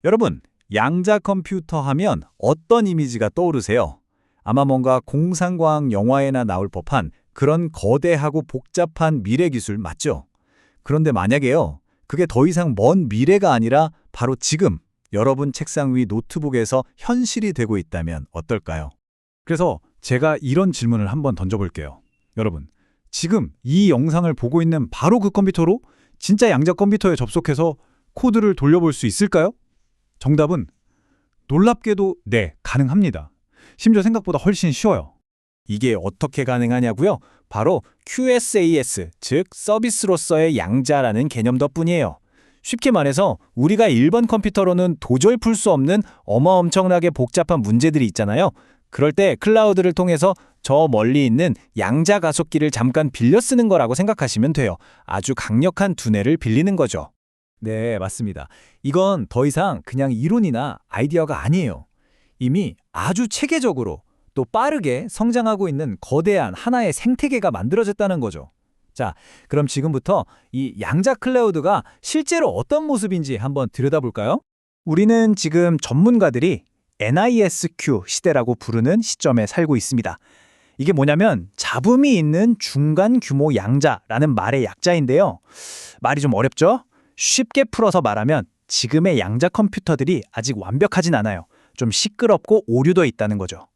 여러분, 양자 컴퓨터 하면 어떤 이미지가 떠오르세요? 아마 뭔가 공상과학 영화에나 나올 법한 그런 거대하고 복잡한 미래 기술 맞죠? 그런데 만약에요, 그게 더 이상 먼 미래가 아니라 바로 지금 여러분 책상 위 노트북에서 현실이 되고 있다면 어떨까요? 그래서 제가 이런 질문을 한번 던져볼게요. 여러분, 지금 이 영상을 보고 있는 바로 그 컴퓨터로 진짜 양자 컴퓨터에 접속해서 코드를 돌려볼 수 있을까요? 정답은 놀랍게도 네, 가능합니다. 심지어 생각보다 훨씬 쉬워요. 이게 어떻게 가능하냐고요? 바로 QSAS, 즉 서비스로서의 양자라는 개념 덕분이에요. 쉽게 말해서 우리가 일반 컴퓨터로는 도저히 풀 수 없는 엄청나게 복잡한 문제들이 있잖아요. 그럴 때 클라우드를 통해서 저 멀리 있는 양자 가속기를 잠깐 빌려 쓰는 거라고 생각하시면 돼요. 아주 강력한 두뇌를 빌리는 거죠. 네, 맞습니다. 이건 더 이상 그냥 이론이나 아이디어가 아니에요. 이미 아주 체계적으로 또 빠르게 성장하고 있는 거대한 하나의 생태계가 만들어졌다는 거죠. 자, 그럼 지금부터 이 양자 클라우드가 실제로 어떤 모습인지 한번 들여다볼까요? 우리는 지금 전문가들이 NISQ 시대라고 부르는 시점에 살고 있습니다. 이게 뭐냐면 잡음이 있는 중간 규모 양자라는 말의 약자인데요. 말이 좀 어렵죠? 쉽게 풀어서 말하면 지금의 양자 컴퓨터들이 아직 완벽하진 않아요. 좀 시끄럽고 오류도 있다는 거죠.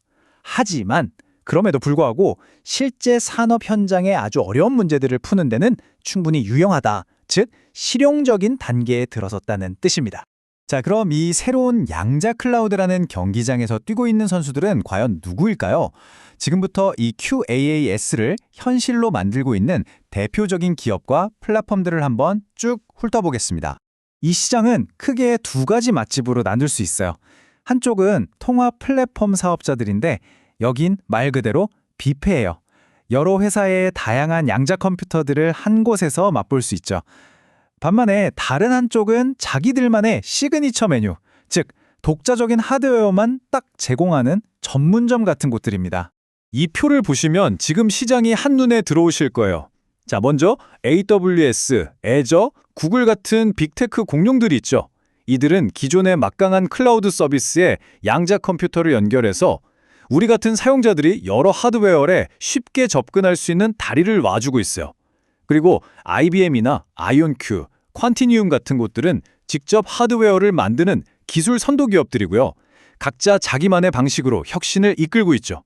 하지만 그럼에도 불구하고 실제 산업 현장에 아주 어려운 문제들을 푸는 데는 충분히 유용하다, 즉 실용적인 단계에 들어섰다는 뜻입니다. 자, 그럼 이 새로운 양자 클라우드라는 경기장에서 뛰고 있는 선수들은 과연 누구일까요? 지금부터 이 QAAS를 현실로 만들고 있는 대표적인 기업과 플랫폼들을 한번 쭉 훑어보겠습니다. 이 시장은 크게 두 가지 맛집으로 나눌 수 있어요. 한쪽은 통합 플랫폼 사업자들인데 여긴 말 그대로 뷔페예요. 여러 회사의 다양한 양자 컴퓨터들을 한 곳에서 맛볼 수 있죠. 반면에 다른 한쪽은 자기들만의 시그니처 메뉴, 즉 독자적인 하드웨어만 딱 제공하는 전문점 같은 곳들입니다. 이 표를 보시면 지금 시장이 한눈에 들어오실 거예요. 자, 먼저 AWS, 애저, 구글 같은 빅테크 공룡들이 있죠. 이들은 기존의 막강한 클라우드 서비스에 양자 컴퓨터를 연결해서 우리 같은 사용자들이 여러 하드웨어에 쉽게 접근할 수 있는 다리를 놔주고 있어요. 그리고 IBM이나 아이온큐, 퀀티니움 같은 곳들은 직접 하드웨어를 만드는 기술 선도 기업들이고요. 각자 자기만의 방식으로 혁신을 이끌고 있죠.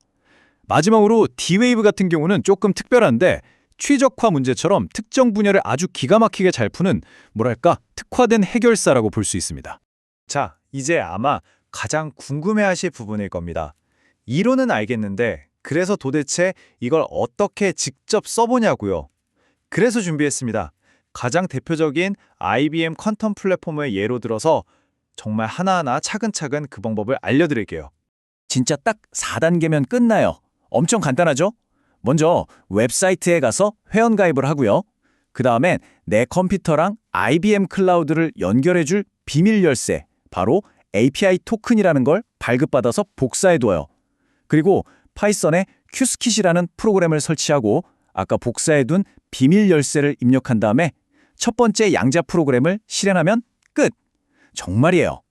마지막으로 D-Wave 같은 경우는 조금 특별한데 최적화 문제처럼 특정 분야를 아주 기가 막히게 잘 푸는 뭐랄까 특화된 해결사라고 볼 수 있습니다. 자, 이제 아마 가장 궁금해하실 부분일 겁니다. 이론은 알겠는데 그래서 도대체 이걸 어떻게 직접 써보냐고요. 그래서 준비했습니다. 가장 대표적인 IBM 퀀텀 플랫폼을 예로 들어서 정말 하나하나 차근차근 그 방법을 알려드릴게요. 진짜 딱 4단계면 끝나요. 엄청 간단하죠? 먼저 웹사이트에 가서 회원가입을 하고요. 그 다음엔 내 컴퓨터랑 IBM 클라우드를 연결해줄 비밀 열쇠, 바로 API 토큰이라는 걸 발급받아서 복사해둬요. 그리고 파이썬에 큐스킷이라는 프로그램을 설치하고 아까 복사해둔 비밀 열쇠를 입력한 다음에 첫 번째 양자 프로그램을 실행하면 끝! 정말이에요.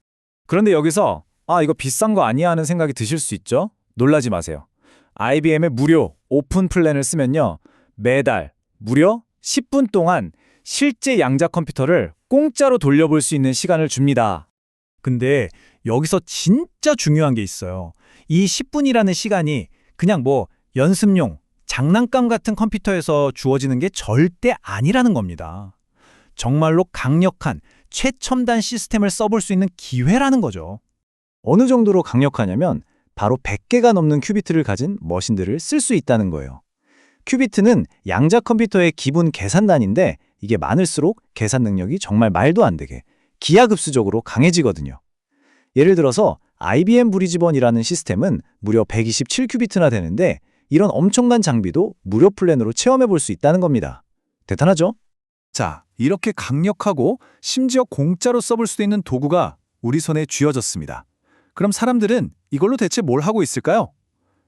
그런데 여기서 이거 비싼 거 아니야 하는 생각이 드실 수 있죠? 놀라지 마세요. IBM의 무료 오픈 플랜을 쓰면요. 매달 무려 10분 동안 실제 양자 컴퓨터를 공짜로 돌려볼 수 있는 시간을 줍니다. 근데 여기서 진짜 중요한 게 있어요. 이 10분이라는 시간이 그냥 연습용, 장난감 같은 컴퓨터에서 주어지는 게 절대 아니라는 겁니다. 정말로 강력한 최첨단 시스템을 써볼 수 있는 기회라는 거죠. 어느 정도로 강력하냐면 바로 100개가 넘는 큐비트를 가진 머신들을 쓸 수 있다는 거예요. 큐비트는 양자 컴퓨터의 기본 계산단인데 이게 많을수록 계산 능력이 정말 말도 안 되게 기하급수적으로 강해지거든요. 예를 들어서 IBM 브리즈번이라는 시스템은 무려 127큐비트나 되는데 이런 엄청난 장비도 무료 플랜으로 체험해 볼 수 있다는 겁니다. 대단하죠? 자, 이렇게 강력하고 심지어 공짜로 써볼 수도 있는 도구가 우리 손에 쥐어졌습니다. 그럼 사람들은 이걸로 대체 뭘 하고 있을까요?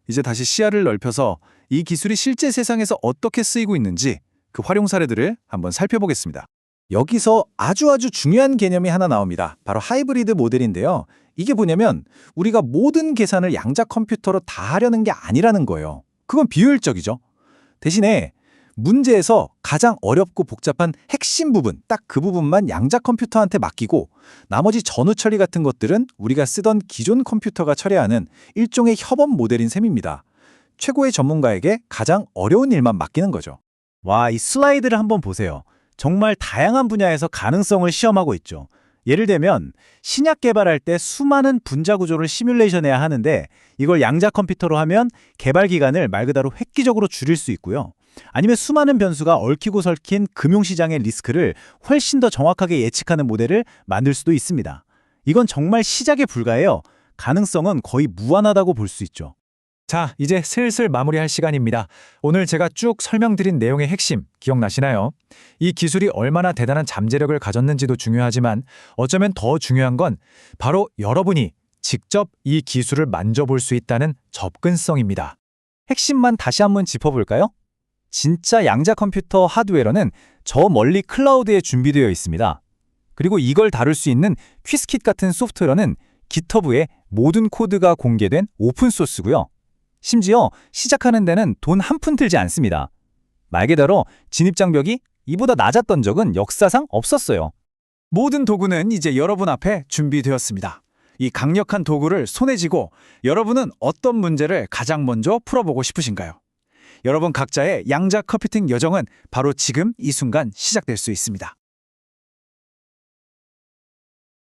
이제 다시 시야를 넓혀서 이 기술이 실제 세상에서 어떻게 쓰이고 있는지 그 활용 사례들을 한번 살펴보겠습니다. 여기서 아주 중요한 개념이 하나 나옵니다. 바로 하이브리드 모델인데요. 이게 뭐냐면 우리가 모든 계산을 양자 컴퓨터로 다 하려는 게 아니라는 거예요. 그건 비효율적이죠. 대신에 문제에서 가장 어렵고 복잡한 핵심 부분, 딱 그 부분만 양자 컴퓨터한테 맡기고 나머지 전후 처리 같은 것들은 우리가 쓰던 기존 컴퓨터가 처리하는 일종의 협업 모델인 셈입니다. 최고의 전문가에게 가장 어려운 일만 맡기는 거죠. 와, 이 슬라이드를 한번 보세요. 정말 다양한 분야에서 가능성을 시험하고 있죠. 예를 들면 신약 개발할 때 수많은 분자 구조를 시뮬레이션해야 하는데 이걸 양자 컴퓨터로 하면 개발 기간을 말 그대로 획기적으로 줄일 수 있고요. 아니면 수많은 변수가 얽히고 설킨 금융시장의 리스크를 훨씬 더 정확하게 예측하는 모델을 만들 수도 있습니다. 이건 정말 시작에 불과해요. 가능성은 거의 무한하다고 볼 수 있죠. 자, 이제 슬슬 마무리할 시간입니다. 오늘 제가 쭉 설명드린 내용의 핵심 기억나시나요? 이 기술이 얼마나 대단한 잠재력을 가졌는지도 중요하지만 어쩌면 더 중요한 건 바로 여러분이 직접 이 기술을 만져볼 수 있다는 접근성입니다. 핵심만 다시 한번 짚어볼까요? 진짜 양자 컴퓨터 하드웨어는 저 멀리 클라우드에 준비되어 있습니다. 그리고 이걸 다룰 수 있는 퀴스킷 같은 소프트웨어는 GitHub에 모든 코드가 공개된 오픈소스고요. 심지어 시작하는 데는 돈 한 푼 들지 않습니다. 말 그대로 진입장벽이 이보다 낮았던 적은 역사상 없었어요. 모든 도구는 이제 여러분 앞에 준비되었습니다. 이 강력한 도구를 손에 쥐고 여러분은 어떤 문제를 가장 먼저 풀어보고 싶으신가요? 여러분 각자의 양자 컴퓨팅 여정은 바로 지금 이 순간 시작될 수 있습니다.